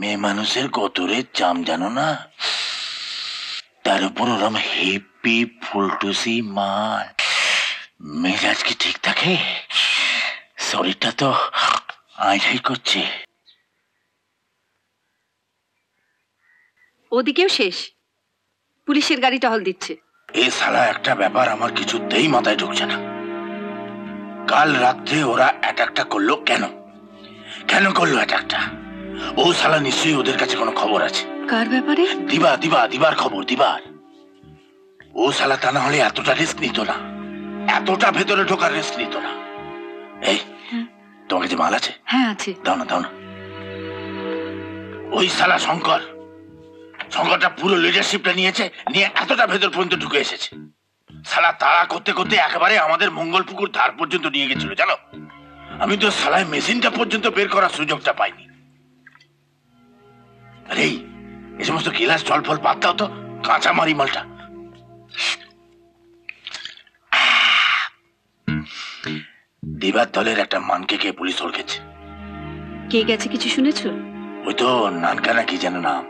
মেয়ে মানুষের কতরে চাম জানো না, তার উপর ওরম হেপি ফুলটুসি মাল, মেজাজ কি ঠিক থাকে? শরীরটা তো আইঝাই করছে। ওদিকেও শেষ, পুলিশের গাড়ি টহল দিচ্ছে। এই শালা একটা ব্যাপার আমার কিছুতেই মাথায় ঢুকছে না। কাল রাত্রে ওরা অ্যাটাকটা করলো কেন? কেন করলো অ্যাটাকটা? ও শালা নিশ্চয়ই ওদের কাছে কোনো খবর আছে। কার ব্যাপারে? দিবার খবর, দিবার। ও শালা তা না হলে এতটা রিস্ক নিত না, এতটা ভেতরে ঢোকার রিস্ক নিত না। এই তোমার কাছে মাল আছে? হ্যাঁ আছে। দাও না। ওই শালা শঙ্করটা পুরো লিডারশিপটা নিয়েছে, নিয়ে এতটা ভেতর পর্যন্ত ঢুকে এসেছে। শালা তাড়া করতে করতে একেবারে আমাদের মঙ্গলপুকুর ধার পর্যন্ত নিয়ে গেছিল জানো। আমি তো শালায় মেশিনটা পর্যন্ত বের করার সুযোগটা পাইনি। আরে এই সমস্ত গিলাস জল ফল বাদ দাও তো, কাঁচা মারি মালটা। দিবার দলের একটা মানকে কে পুলিশ ওরকেছে। কে গেছে কিছু শুনেছো? ওই তো নানকানা কি যেন নাম।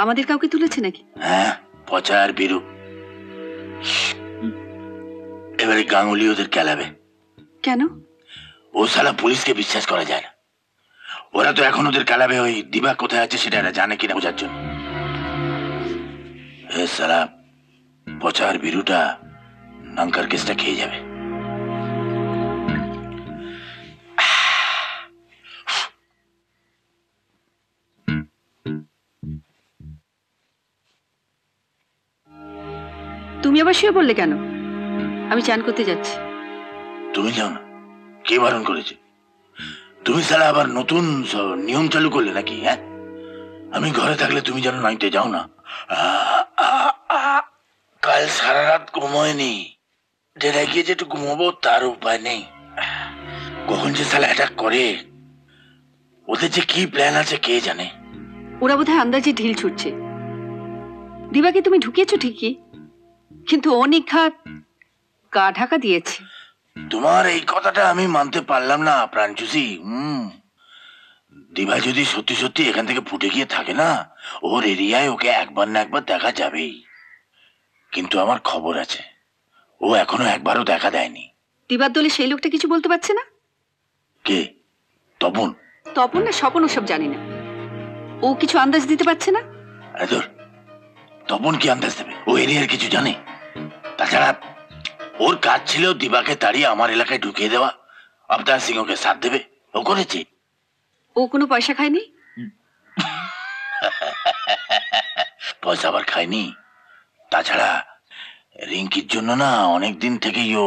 আমাদের কাউকে তুলেছে নাকি? হ্যাঁ, পচা আর বীরু। এবারে গাঙ্গুলি ওদের কেলাবে। কেন? ও শালা পুলিশকে বিশ্বাস করা যায় না। ওরা তো এখন ওদের কেলাবে ওই দিবা কোথায় আছে সেটা এরা জানে কিনা বোঝার জন্য। এ শালা পচা আর বীরুটা নাঙ্কার কেসটা খেয়ে যাবে। তুমি আবার শুয়ে পড়লে কেন? আমি চান করতে যাচ্ছি। তুমি যাও না, কে বারণ করেছে? তুমি শালা আবার নতুন নিয়ম চালু করলে নাকি? হ্যাঁ, আমি ঘরে থাকলে তুমি যেন নাইতে যাও না। কাল সারা রাত ঘুমোয়নি, ডেরায় গিয়ে যেটু ঘুমোবো তার উপায় নেই। কখন যে শালা অ্যাটাক করে, ওদের যে কি প্ল্যান আছে কে জানে। ওরা বোধহয় আন্দাজে ঢিল ছুটছে। দিবাকে তুমি ঢুকিয়েছো ঠিকই, কিন্তু অনিঘাত গা ঢাকা দিয়েছে। তোমার এই কথাটা আমি মানতে পারলাম না প্রাণচুষি। দিবা যদি সত্যি সত্যি এখান থেকে ফুটে গিয়ে থাকে না, ওর এরিয়ায় ওকে একবার না একবার দেখা যাবেই। কিন্তু আমার খবর আছে, ও এখনো একবারও দেখা দেয়নি। দিবার দলে সেই লোকটা কিছু বলতে পারছে না। কে? তপন? তপন না স্বপন ওসব জানি না। ও কিছু আন্দাজ দিতে পারছে না। আরে ধর, তপন কি আন্দাজ দেবে? ও এরিয়ার কিছু জানে? তাছাড়া ওর কাজ ছিল দিবাকে তাড়িয়ে আমার এলাকায় ঢুকিয়ে দেওয়া, অবতার সিংহকে সাথ দেবে। ও করেছে? ও কোনো পয়সা খায়নি? পয়সা আবার খায়নি? তাছাড়া রিঙ্কির জন্য না অনেকদিন থেকেই ও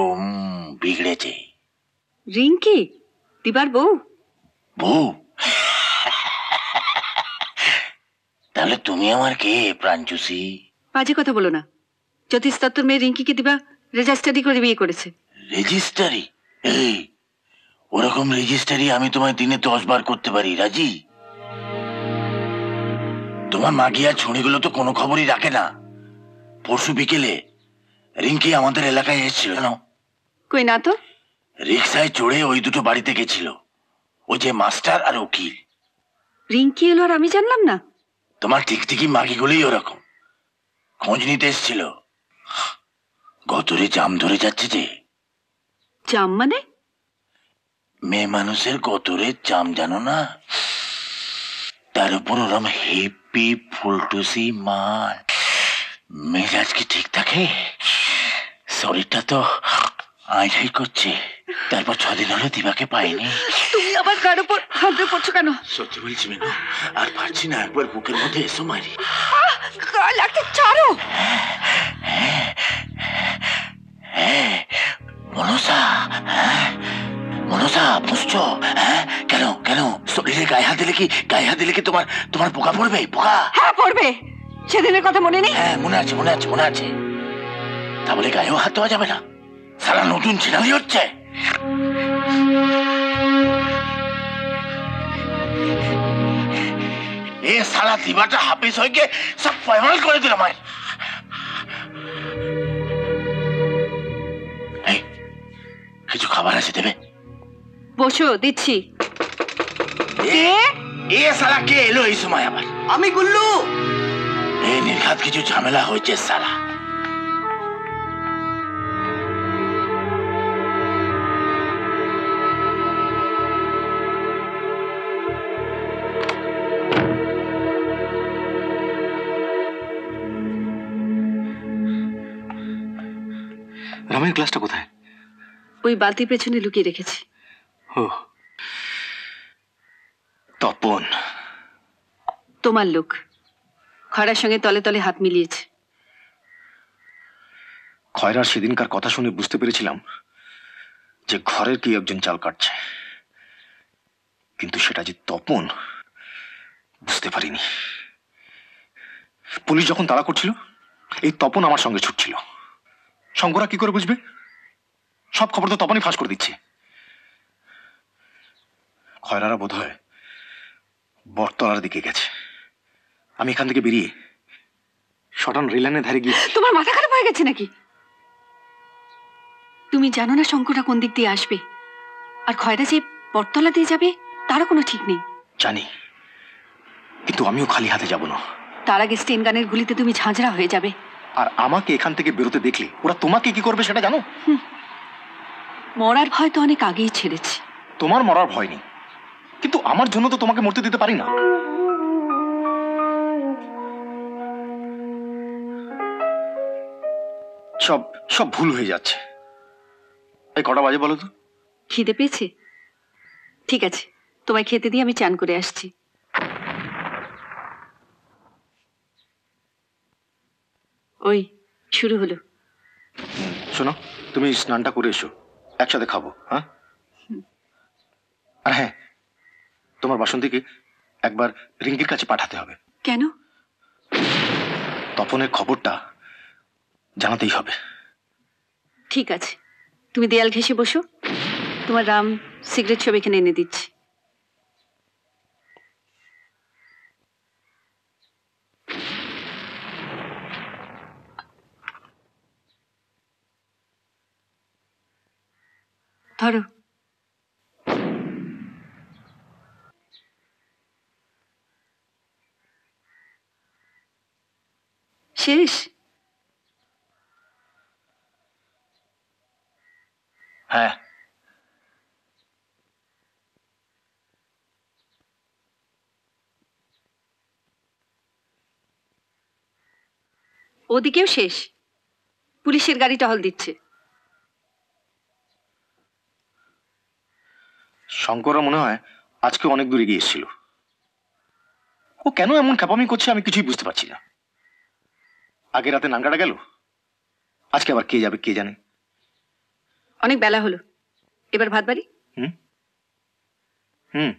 বিগড়েছে। রিঙ্কি দিবার বউ? বউ? তাহলে তুমি আমার কে প্রাণচুষি? বাজে কথা বলো না। জ্যোতিষ দত্তর মেয়ে রিঙ্কিকে দিবা রেজিস্টারি করে বিয়ে করেছে। রেজিস্টারি? এই ওরকম রেজিস্টারি আমি তোমায় দিনে 10 বার করতে পারি, রাজি? তোমার মাগিয়া ছুঁড়িগুলো তো কোনো খবরই রাখে না। পরশু বিকেলে রিঙ্কি আমাদের এলাকায় এসেছিল জানো? কই না তো। রিক্সায় চড়ে ওই দুটো বাড়িতে গেছিল, ওই যে মাস্টার আর উকিল। রিঙ্কি এলো আর আমি জানলাম না? তোমার টিকটিকি মাগিগুলোই ওরকম, খোঁজ নিতে এসেছিল। গতরে জাম ধরে যাচ্ছে যে। জাম মানে? মেয়ে মানুষের গতরে জাম জানো না, তার উপর ওরম হেপি ফুলটুসি মাল, মেজাজ কি ঠিক থাকে? শরীরটা তো আইঝাই করছে। তারপর 6 দিন হলো দিবাকে পাইনি। তুমি আবার কার উপর হাত দিয়ে পড়ছো কেন? সত্যি বলছি মেনু, আর পারছি না, একবার বুকের মধ্যে এসো মারি। লাগতে ছাড়ো। হ্যাঁ মনসা, মনসা বুঝছো? হ্যাঁ, কেন কেন শরীরে গায়ে হাত দিলে কি তোমার পোকা পড়বে? পোকা? হ্যাঁ পড়বে। সেদিনের কথা মনে নেই? হ্যাঁ মনে আছে। তা বলে গায়েও হাত দেওয়া যাবে না? সারা নতুন ছিনালি হচ্ছে। এ সারা দিবাটা হাফিজ হয়ে গিয়ে সব ফাইনাল করে দিল আমায়। এই কিছু খাবার আছে দেবে? বসো, দিচ্ছি। এ সালা কে এলো এই সময় আবার? আমি গুল্লু। এই নির্ঘাত কিছু ঝামেলা হয়েছে সালা। রামের ক্লাসটা কোথায়? ওই বালতির পেছনে লুকিয়ে রেখেছি। ও, তপন তোমার লোক খয়রার সঙ্গে তলে তলে হাত মিলিয়েছে। খয়রার সেদিনকার কথা শুনে বুঝতে পেরেছিলাম যে ঘরের কি একজন চাল কাটছে, কিন্তু সেটা যে তপন বুঝতে পারিনি। পুলিশ যখন তাড়া করছিল, এই তপন আমার সঙ্গে ছুটছিল। শঙ্করা কি করে বুঝবে? সব খবর তো তপনই ফাঁস করে দিচ্ছে। খয়রারা বোধ হয় বটতলার দিকে গেছে। আমি এখান থেকে বেরিয়ে শটান রেলানের ধারে গিয়ে। তোমার মাথা খারাপ হয়ে গেছে নাকি? তুমি জানো না শঙ্করটা কোন দিক দিয়ে আসবে, আর খয়রা যে বটতলা দিয়ে যাবে তারও কোনো ঠিক নেই। জানি, কিন্তু আমিও খালি হাতে যাব না। তার আগে স্টেন গানের গুলিতে তুমি ঝাঁঝরা হয়ে যাবে। আর আমাকে এখান থেকে বেরোতে দেখলে ওরা তোমাকে কি করবে সেটা জানো? মরার ভয় তো অনেক আগেই ছেড়েছি। তোমার মরার ভয় নেই, কিন্তু আমার জন্য তো তোমাকে মরতে দিতে পারি না। সব সব ভুল হয়ে যাচ্ছে। এই কটা বাজে বলো তো? খিদে পেয়েছে? ঠিক আছে, তোমায় খেতে দিয়ে আমি চান করে আসছি। ওই শুরু হলো। শোনো, তুমি স্নানটা করে এসো, একসাথে খাবো। হ্যাঁ, আর হ্যাঁ, তোমার বাসন্তীকে একবার রিঙ্কির কাছে পাঠাতে হবে। কেন? তপনের খবরটা জানাতেই হবে। ঠিক আছে, তুমি দেয়াল ঘেঁষে বসো, তোমার রাম সিগারেট সব এখানে এনে দিচ্ছি। ধরো। শেষ? হ্যাঁ, ওদিকেও শেষ। পুলিশের গাড়ি টহল দিচ্ছে। শঙ্কররা মনে হয় আজকে অনেক দূর এগিয়ে এসেছিল। ও কেন এমন খ্যাপামি করছে আমি কিছুই বুঝতে পারছি না। আগে রাতে নাঙ্গাটা গেল, আজকে আবার কে যাবে কে জানে। অনেক বেলা হলো, এবার ভাত বাড়ি। হুম হুম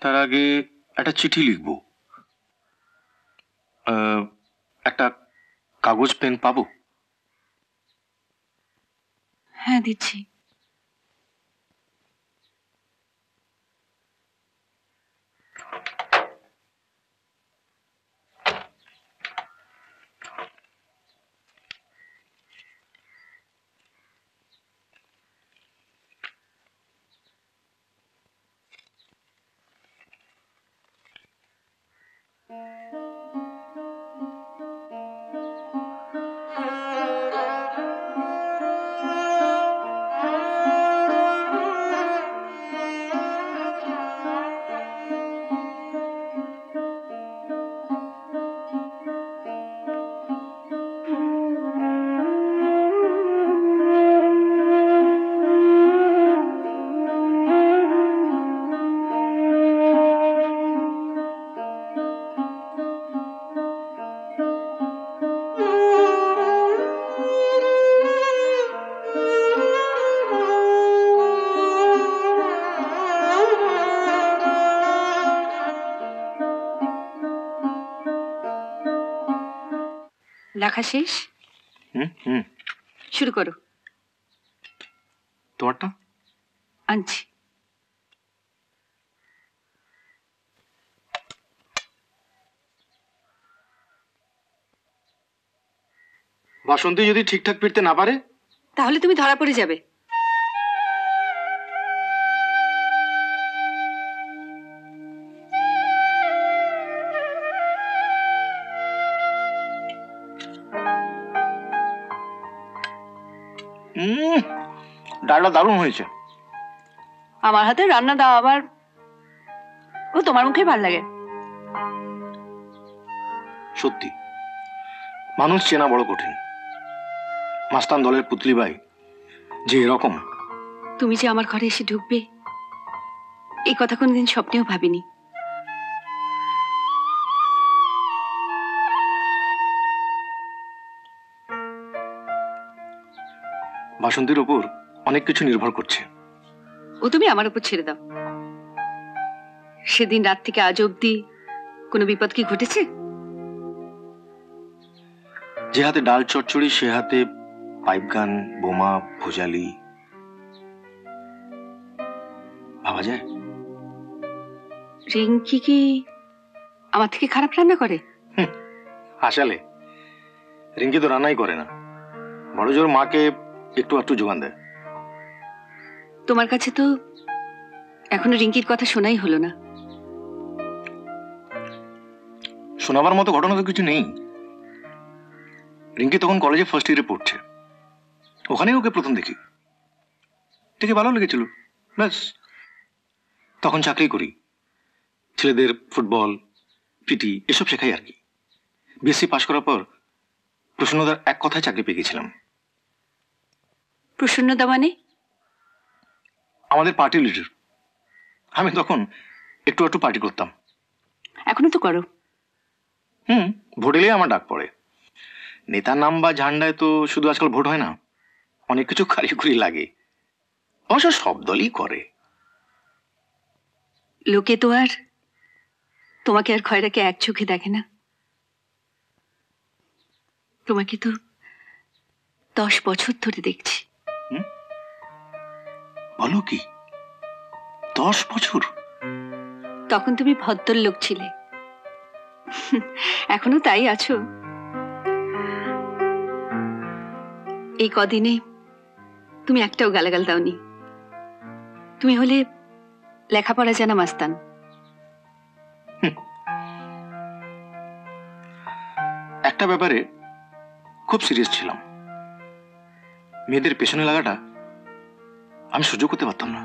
তার আগে একটা চিঠি লিখবো। একটা কাগজ পেন পাবো? হ্যাঁ দিচ্ছি। লেখা শেষ? হুম হুম শুরু করো। তোমারটা আনছি। বাসন্তী যদি ঠিকঠাক ফিরতে না পারে? তাহলে তুমি ধরা পড়ে যাবে। ডালটা দারুণ হয়েছে। আমার হাতে রান্না দাও আবার, ও তোমার মুখে ভাল লাগে। সত্যি মানুষ চেনা বড় কঠিন। মাস্তান দলের পুতলি ভাই যে এরকম। তুমি যে আমার ঘরে এসে ঢুকবে এই কথা কোনোদিন স্বপ্নেও ভাবিনি। বাসন্তীর ওপর অনেক কিছু নির্ভর করছে। ও তুমি আমার উপর ছেড়ে দাও। সেদিন রাত থেকে আজ অব্দি কোনো বিপদ কি ঘটেছে? যে হাতে ডাল চচ্চড়ি সে হাতে পাইপ গান, বোমা, ভুজালি। ভাবা যায়? রিঙ্কি কি আমার থেকে খারাপ রান্না করে? আসলে রিঙ্কি তো রান্নাই করে না, বড় জোর মাকে একটু একটু যোগান দেয়। তোমার কাছে তো এখনো রিঙ্কির কথা শোনাই হলো না। শোনাবার মতো ঘটনা তো কিছু নেই। রিঙ্কি তখন কলেজে ফার্স্ট ইয়ারে পড়ছে, ওখানেই ওকে প্রথম দেখি, দেখে ভালো লেগেছিল, ব্যাস। তখন চাকরি করি, ছেলেদের ফুটবল, পিটি এসব শেখাই আর কি। বিএসসি পাশ করার পর প্রসন্নদার এক কথায় চাকরি পেয়ে গেছিলাম। প্রসন্নদা মানে? আমাদের পার্টি লিডার। আমি তখন একটু একটু পার্টি করতাম। এখনো তো করো? ভোট এলেই আমার ডাক পড়ে। নেতার নাম বা ঝান্ডায় তো শুধু আজকাল ভোট হয় না, অনেক কিছু কারিগরি লাগে। অবশ্য সব দলই করে। লোকে তো আর তোমাকে আর খয়রাকে এক চোখে দেখে না। তোমাকে তো 10 বছর ধরে দেখছি। বলো কি, 10 বছর? তখন তুমি ভদ্রলোক ছিলে, এখনো তাই আছো। এই কদিনে তুমি একটাও গালাগাল দাওনি। তুমি হলে লেখাপড়া জানা মাস্তান। একটা ব্যাপারে খুব সিরিয়াস ছিলাম, মেয়েদের পেছনে লাগাটা আমি সহ্য করতে পারতাম না।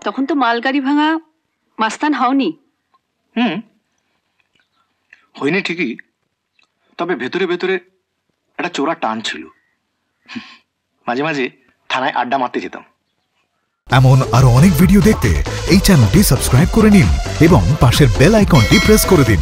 তখন তো মালগাড়ি ভাঙা মাস্তান হওনি। হয়নি ঠিকই, তবে ভেতরে ভেতরে একটা চোরা টান ছিল। মাঝে মাঝে থানায় আড্ডা মারতে যেতাম। এমন আরো অনেক ভিডিও দেখতে এই চ্যানেলটি সাবস্ক্রাইব করে নিন এবং পাশের বেল আইকনটি প্রেস করে দিন।